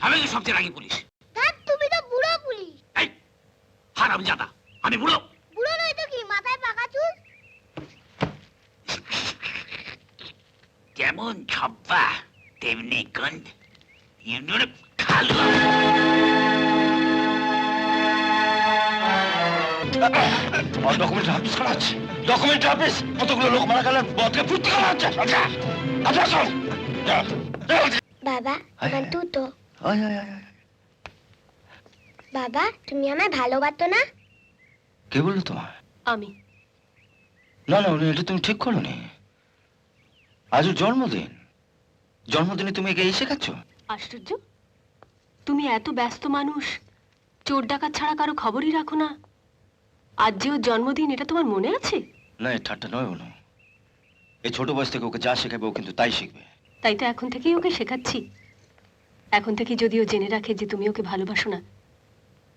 আমি কি সবচেয়ে রাগী পুলিশ? ধ্যাৎ, তুমি তো বুড়ো পুলিশ। এই হারামজাদা, আমি বুড়ো? বুড়ো নয় তো কি, মাথায় পাকা চুল। যেমন ছব্বা তেমনি গন্ধ। ইউনিয়নে খালুয়া। ডকুমেন্ট হাফিস করা হচ্ছে, ডকুমেন্ট হাফিস। কতগুলো লোক মারা গেলেন, বদকে ফুর্তি করা হচ্ছে। আচ্ছা আচ্ছা শোন। বাবা, আমার দুটো। বাবা, তুমি আমায় ভালোবাসো না? কে বললো তোমায়? আমি। না না, এটা তুমি ঠিক করোনি। আজ ওর জন্মদিন, জন্মদিনে তুমি একে এই শেখাচ্ছ? আশ্চর্য, তুমি এত ব্যস্ত মানুষ, চোর ডাকাত ছাড়া কারো খবরই রাখো না। আজ যে ওর জন্মদিন, এটা তোমার মনে আছে? না, এই ঠাট্টা নয় অনু। এই ছোট বয়স থেকে ওকে যা শেখাবে ও কিন্তু তাই শিখবে। তাই তো এখন থেকেই ওকে শেখাচ্ছি। এখন থেকে যদি ও জেনে রাখে যে তুমি ওকে ভালোবাসো না,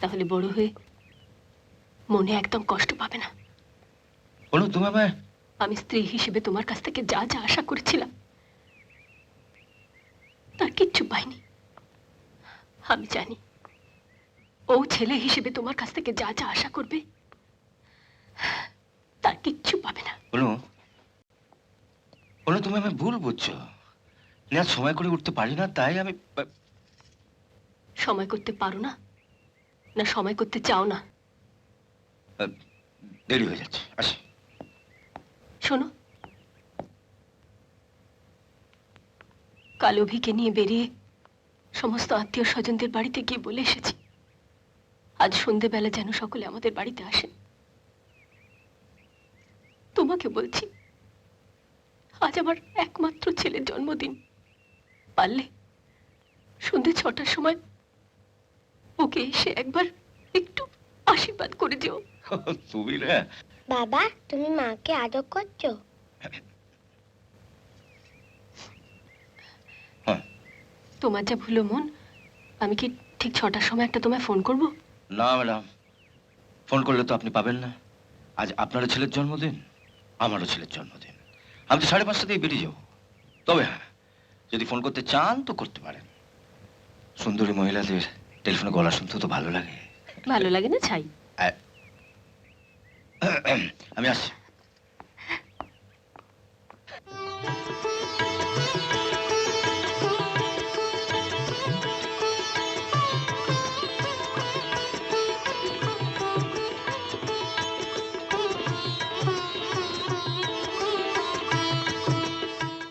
তাহলে বড় হয়ে মনে একদম কষ্ট পাবে না। অনু, তুমি আমায়... আমি স্ত্রী হিসেবে তোমার কাছ থেকে যা যা আশা করেছিলাম, তার কিচ্ছু পাইনি। আমি জানি ও ছেলে হিসেবে তোমার কাছ থেকে যা যা আশা করবে, তার কিচ্ছু পাবে না। অনু, অনু, তুমি আমি ভুল বুঝছো। না, সময় করে উঠতে পারি না, তাই আমি... সময় করতে পারো না, না সময় করতে চাও না? দেরি হয়ে যাচ্ছে, আসি। শোনো, কাল অভিকে নিয়ে বেরিয়ে সমস্ত আত্মীয় স্বজনদের বাড়িতে গিয়ে বলে এসেছি আজ সন্ধেবেলা যেন সকলে আমাদের বাড়িতে আসেন। তোমাকে বলছি, আজ আমার একমাত্র ছেলের জন্মদিন। পারলে সন্ধে 6টার সময় ওকে এসে একবার একটু আশীর্বাদ করে যেও। তুমি না? বাবা, তুমি মাকে আদর করছো? তোমার যা ভুলো মন, আমি কি ঠিক 6টার সময় একটা তোমায় ফোন করব? না ম্যাডাম, ফোন করলে তো আপনি পাবেন না। আজ আপনারও ছেলের জন্মদিন, আমারও ছেলের জন্মদিন। আমি তো 5:30 বেরিয়ে যাবো। তবে হ্যাঁ, যদি ফোন করতে চান তো করতে পারেন। সুন্দরী মহিলাদের টেলিফোনে গলা শুনতে তো ভালো লাগে। ভালো লাগে না ছাই? আমি আসছি।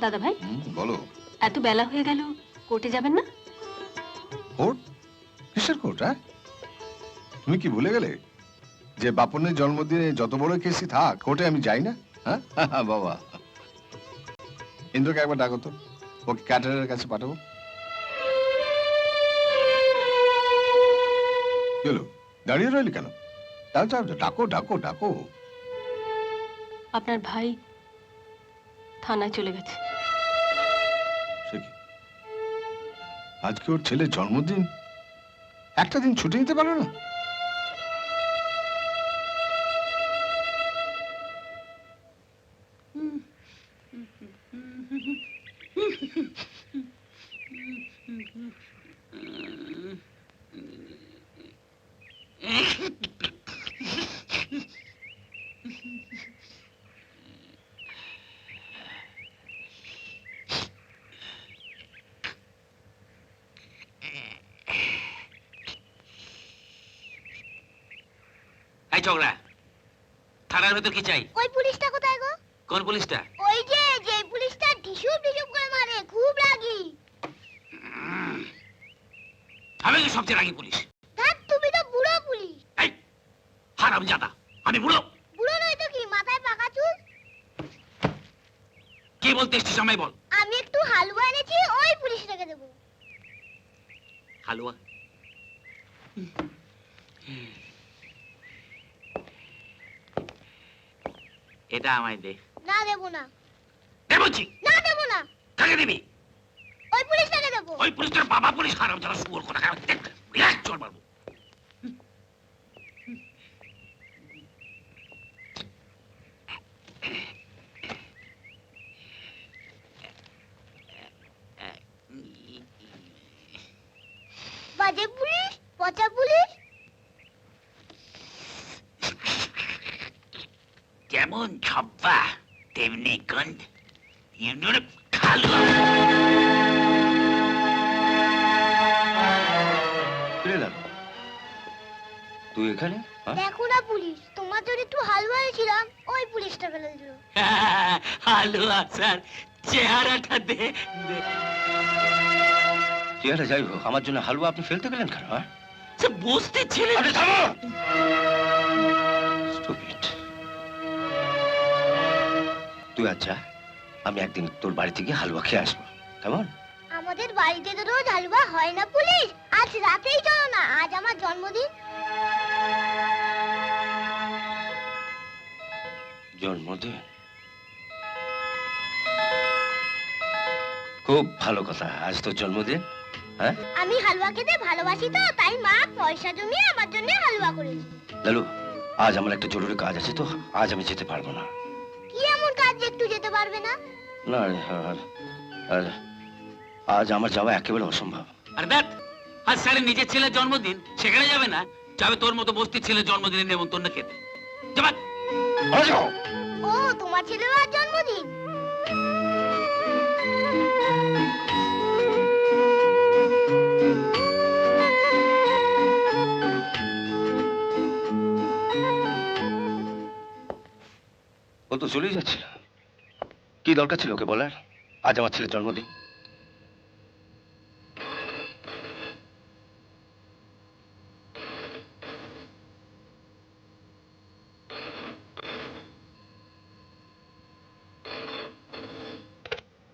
দাদা ভাই, বলো। এত বেলা হয়ে গেল, কোর্টে যাবেন না? কোর্ট? কিসের কোর্ট? হ্যাঁ, তুমি কি ভুলে গেলে যে বাপনের জন্মদিনে যত বড় কেসই থাক, কোর্টে আমি যাই না? হ্যাঁ বাবা, ইন্দ্রকে একবার ডাকো তো, ওকে ক্যাটারের কাছে পাঠাবো। কি হলো, দাঁড়িয়ে রইলি কেন? যাও যাও, ডাকো ডাকো ডাকো। আপনার ভাই থানায় চলে গেছে। সে কি, আজকে ওর ছেলের জন্মদিন, একটা দিন ছুটি নিতে পারো না? এই ছোকরা, থানার ভেতর কি চাই? ওই পুলিশটা কোথায় গো? কোন পুলিশটা? ওই যে পুলিশটা ঢিসুম ঢিসুম করে মারে, খুব রাগী। আমি কি সবচেয়ে রাগী পুলিশ? ধ্যাৎ, তুমি তো বুড়ো পুলিশ। এই হারামজাদা, আমি বুড়ো? বুড়ো নয় তো কি, মাথায় পাকা চুল। কি বলতে এসছিস আমায় বল। আমি একটু হালুয়া এনেছি, ওই পুলিশটাকে দেবো। হালুয়া? এটা আমায় দে। না, দেবো না। দে বলছি। না, দেবো না। কাকে দিবি? ওই পুলিশটাকে দেবো। ওই পুলিশটার বাবা পুলিশ, হারামজাদা শুয়োর কোথাকার। বিরাট চোর মারবো। বাজে পুলিশ, পচা পুলিশ। যেমন ছপ্পা তেমনি গন্ধ ইউনুর খালুয়া। ফিরে এলাম। তুই এখানে? হ্যাঁ? দেখো না পুলিশ, তোমার জন্য একটু হালুয়া ছিলাম, ওই পুলিশটা ফেলে দিল। হালুয়া স্যার, চেহারাটা দে। চেহারা যাই হোক, আমার জন্য হালুয়া আপনি ফেলতে গেলেন কেন? হ্যাঁ? সে বসতে ছেলে। আরে থামো! Stupid. তুই আচ্ছা, আমি একদিন তোর বাড়িতে গিয়ে হালুয়া খেয়ে আসবো, কেমন? আমাদের বাড়িতে তো রোজ হালুয়া হয় না পুলিশ, আজ রাতেই চলো না, আজ আমার জন্মদিন। জন্মদিন? খুব ভালো কথা, আজ তোর জন্মদিন। হ্যাঁ আমি হালুয়া খেতে ভালোবাসি তো, তাই মা পয়সা জমিয়ে আমার জন্য হালুয়া করেছে। লালু, আজ আমার একটা জরুরি কাজ আছে তো, আজ আমি যেতে পারবো না। কি এমন কাজ যে একটু যেতে পারবে না? না আর আজ আমার যাওয়া একেবারে অসম্ভব। আর দেখ, আজ স্যারের নিজের ছেলের জন্মদিন, সেখানে যাবে না, যাবে তোর মতো বস্তির ছেলের জন্মদিনের নেমন্তন্ন খেতে। যাবা? ও, তোমার ছেলের আজ জন্মদিন। ও তো চলেই যাচ্ছিল। কি দরকার ছিল ওকে বলার আজ আমার ছেলের জন্মদিন?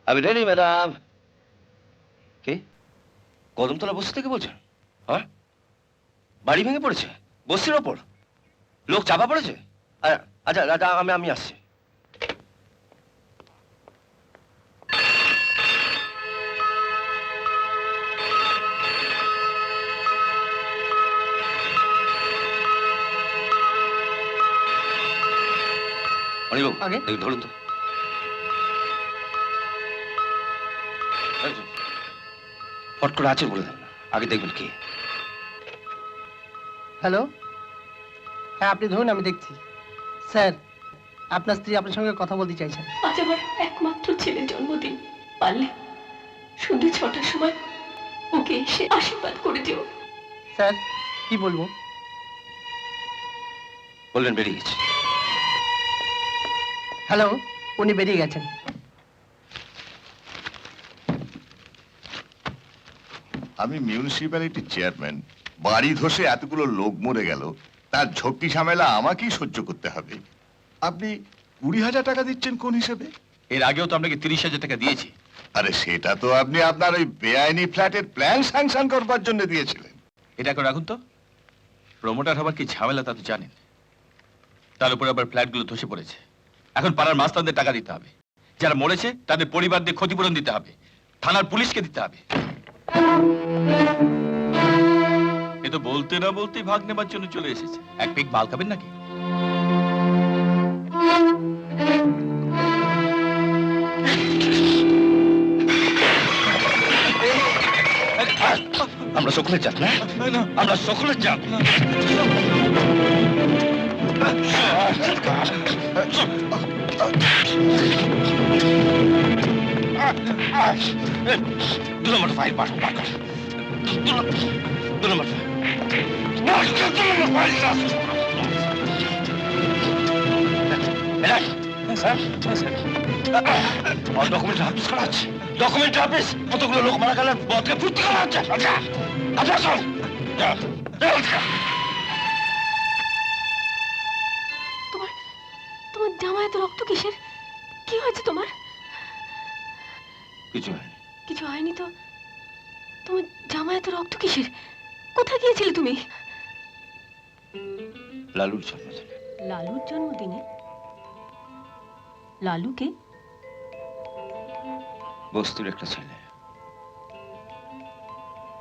আমি রেডি ম্যাডাম। কে? কদমতলা বস্তি থেকে বলছেন? হ্যাঁ, বাড়ি ভেঙে পড়েছে বস্তির ওপর, লোক চাপা পড়েছে। আচ্ছা দাদা, আমি আসছি। অনিবাবু, আগে? এই ধরুন তো। ফট করে আছে বলে দেন না, আগে দেখবেন কে। হ্যালো, হ্যাঁ আপনি ধরুন, আমি দেখছি। স্যার, আপনার স্ত্রী আপনার সঙ্গে কথা বলতে চাইছেন। আজ আমার একমাত্র ছেলের জন্মদিন, পারলে সন্ধ্যে 6টার সময় ওকে এসে আশীর্বাদ করে দিও। স্যার, কি বলবো? বললেন বেরিয়ে গেছে। হ্যালো, উনি বেরিয়ে গেছেন। আমি মিউনিসিপ্যালিটির চেয়ারম্যান, বাড়ি ধসে এতগুলো লোক মরে গেল, তার ঝক্কি ঝামেলা আমাকেই সহ্য করতে হবে। আপনি 20,000 টাকা দিচ্ছেন কোন হিসেবে? এর আগেও তো আপনাকে 30,000 টাকা দিয়েছি। আরে সেটা তো আপনি আপনার ওই বেআইনি ফ্ল্যাটের প্ল্যান স্যাংশন করবার জন্য দিয়েছিলেন। এটা করে রাখুন তো। প্রমোটার হবার কি ঝামেলা তা তো জানেন। তার উপর আবার ফ্ল্যাটগুলো ধসে পড়েছে। এখন পাড়ার মাস্তানদের টাকা দিতে হবে, যারা মরেছে তাদের পরিবারদের ক্ষতিপূরণ দিতে হবে, থানার পুলিশকে দিতে হবে। এ তো বলতে না বলতেই ভাগ নেবার জন্য চলে এসেছে। এক পেক মাল খাবেন নাকি? আমরা সকলের জাত না, আমরা সকলের জাত। দু নম্বর ফাইল বার কর। দু নম্বর ফাইল। ডকুমেন্ট হাফিস করা হচ্ছে, ডকুমেন্ট হাফিস। কতগুলো লোক মারা গেলেন, বদকে ফুর্তি করা হচ্ছে। আচ্ছা আচ্ছা, শোন। তোমার তোমার জামায় এত রক্ত কিসের? কি হয়েছে তোমার? কিছু হয়নি। কিছু হয়নি তো? তোমার জামায় এত রক্ত কিসের? কোথায় গিয়েছিলে তুমি? লালুর জন্মদিনে। লালুর জন্মদিনে? লালুকে? বস্তির একটা ছেলে,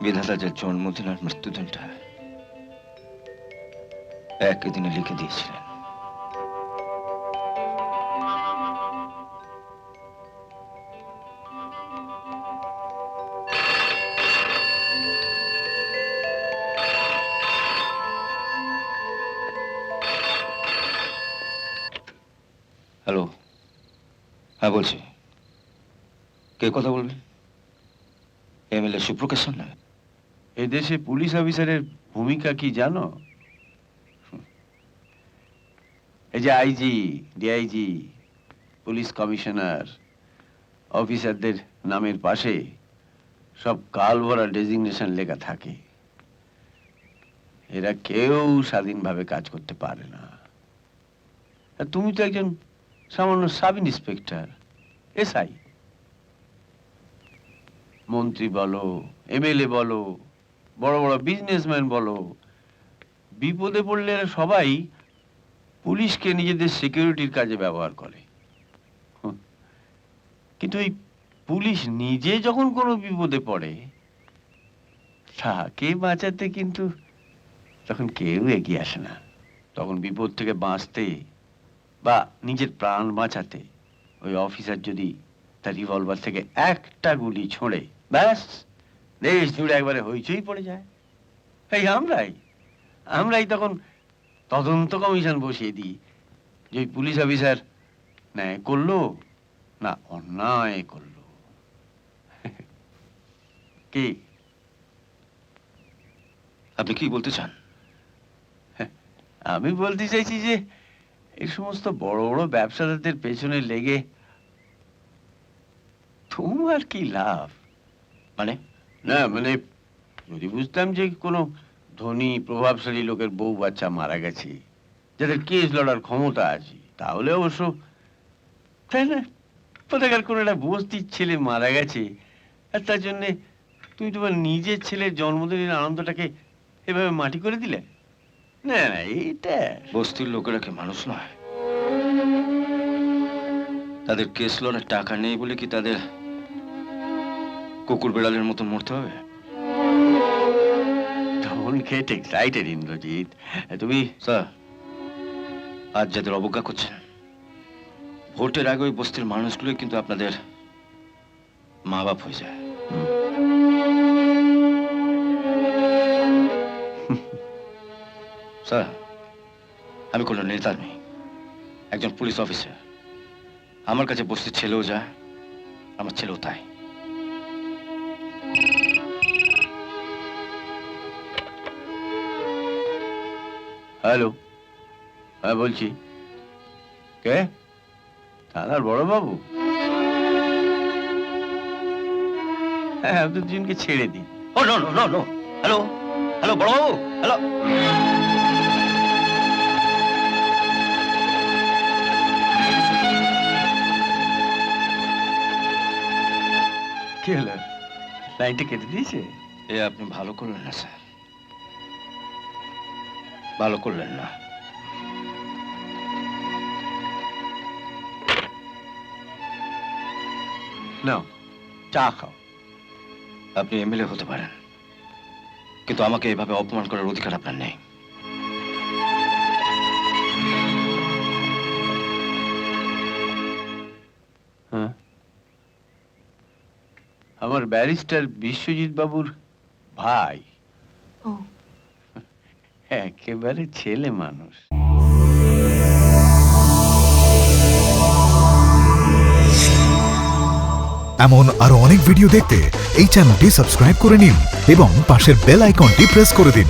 বিধাতা যে জন্মদিন আর মৃত্যুদিনটা একই দিনে লিখে দিয়েছিলেন। হ্যাঁ বলছি, কে কথা বলবেন? এমএলএ সুপ্রকাশ সামনে? এদেশে পুলিশ অফিসারের ভূমিকা কি জানো? এই যে আইজি, ডিআইজি, পুলিশ কমিশনার, অফিসারদের নামের পাশে সব কাল ভরা ডেজিগনেশন লেখা থাকে। এরা কেউ স্বাধীনভাবে কাজ করতে পারে না। আর তুমি তো একজন সামান্য সাব ইন্সপেক্টর, এসআই। মন্ত্রী বলো, এমএলএ বলো, বড় বড় বিজনেসম্যান বলো, বিপদে পড়লে এরা সবাই পুলিশকে নিজেদের সিকিউরিটির কাজে ব্যবহার করে। কিন্তু এই পুলিশ নিজে যখন কোনো বিপদে পড়ে, তাকে বাঁচাতে কিন্তু তখন কেউ এগিয়ে আসে না। তখন বিপদ থেকে বাঁচতে বা নিজের প্রাণ বাঁচাতে ওই অফিসার যদি তার রিভলভার থেকে একটা গুলি ছোঁড়ে, ব্যাস দেশ জুড়ে একবারে হইচই পড়ে যায়। এই আমরাই তখন তদন্ত কমিশন বসিয়ে দিই যে ওই পুলিশ অফিসার ন্যায় করলো না অন্যায় করলো। কি আপনি কি বলতে চান? আমি বলতে চাইছি যে এই সমস্ত বড় বড় ব্যবসাদারদের পেছনে লেগে তোমার কি লাভ? মানে না মানে যদি বুঝতাম যে কোনো ধনী প্রভাবশালী লোকের বউ বাচ্চা মারা গেছে, যাদের কেস লড়ার ক্ষমতা আছে, তাহলে অবশ্য, তাই না, কোথাকার কোনো একটা বস্তির ছেলে মারা গেছে আর তার জন্যে তুমি তোমার নিজের ছেলের জন্মদিনের আনন্দটাকে এভাবে মাটি করে দিলে? না না, এইটা বস্তির লোকেরা কি মানুষ নয়? তাদের কেস লড়ার টাকা নেই বলে কি তাদের কুকুর বেড়ালের মতন মরতে হবে? Don't get excited, Indrajit. তুমি স্যার, আজ যাদের অবজ্ঞা করছেন, ভোটের আগে ওই বস্তির মানুষগুলোই কিন্তু আপনাদের মা বাপ হয়ে যায়। স্যার, আমি কোনো নেতা নই, একজন পুলিশ অফিসার। আমার কাছে বস্তির ছেলেও যায়, আমার ছেলেও তাই। হ্যালো, হ্যাঁ বলছি। কে? থানার বড় বাবু? হ্যাঁ, আপনি দুজনকে ছেড়ে দিন। Oh no no no no, hello hello বড় বাবু, হ্যালো। কি হলো, লাইনটা কেটে দিয়েছে? এ আপনি ভালো করলেন না স্যার, ভালো করলেন না। নাও, চা খাও। আপনি এমএলএ হতে পারেন, কিন্তু আমাকে এভাবে অপমান করার অধিকার আপনার নেই। হ্যাঁ, আমার ব্যারিস্টার বিশ্বজিৎ বাবুর ভাই, ও একেবারে ছেলে মানুষ। এমন আরো অনেক ভিডিও দেখতে এই চ্যানেলটি সাবস্ক্রাইব করে নিন এবং পাশের বেল আইকনটি প্রেস করে দিন।